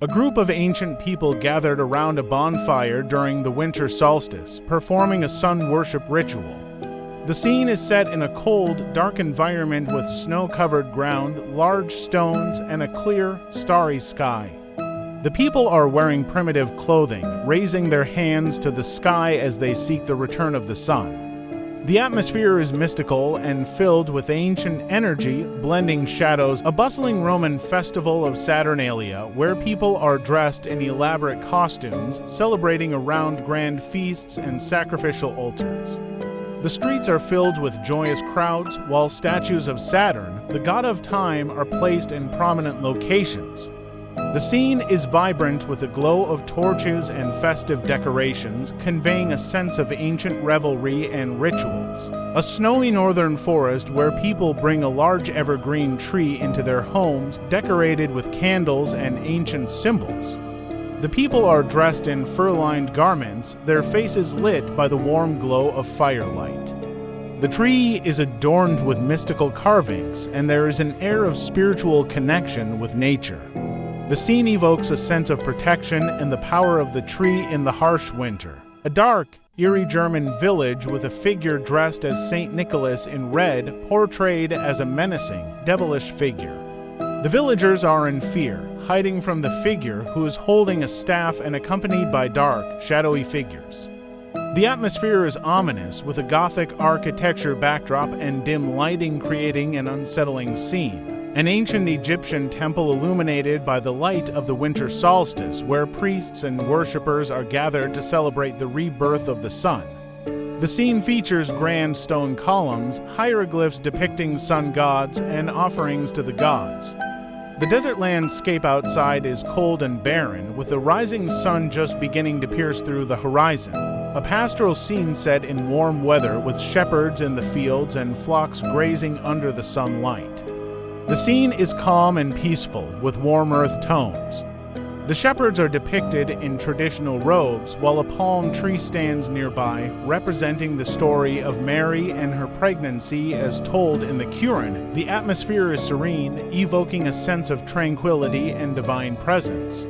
A group of ancient people gathered around a bonfire during the winter solstice, performing a sun worship ritual. The scene is set in a cold, dark environment with snow-covered ground, large stones, and a clear, starry sky. The people are wearing primitive clothing, raising their hands to the sky as they seek the return of the sun. The atmosphere is mystical and filled with ancient energy, blending shadows. A bustling Roman festival of Saturnalia, where people are dressed in elaborate costumes, celebrating around grand feasts and sacrificial altars. The streets are filled with joyous crowds, while statues of Saturn, the god of time, are placed in prominent locations. The scene is vibrant with a glow of torches and festive decorations, conveying a sense of ancient revelry and rituals. A snowy northern forest where people bring a large evergreen tree into their homes, decorated with candles and ancient symbols. The people are dressed in fur-lined garments, their faces lit by the warm glow of firelight. The tree is adorned with mystical carvings, and there is an air of spiritual connection with nature. The scene evokes a sense of protection and the power of the tree in the harsh winter. A dark, eerie German village with a figure dressed as Saint Nicholas in red, portrayed as a menacing, devilish figure. The villagers are in fear, hiding from the figure who is holding a staff and accompanied by dark, shadowy figures. The atmosphere is ominous, with a Gothic architecture backdrop and dim lighting creating an unsettling scene. An ancient Egyptian temple illuminated by the light of the winter solstice, where priests and worshippers are gathered to celebrate the rebirth of the sun. The scene features grand stone columns, hieroglyphs depicting sun gods, and offerings to the gods. The desert landscape outside is cold and barren, with the rising sun just beginning to pierce through the horizon. A pastoral scene set in warm weather with shepherds in the fields and flocks grazing under the sunlight. The scene is calm and peaceful, with warm earth tones. The shepherds are depicted in traditional robes, while a palm tree stands nearby, representing the story of Mary and her pregnancy as told in the Quran. The atmosphere is serene, evoking a sense of tranquility and divine presence.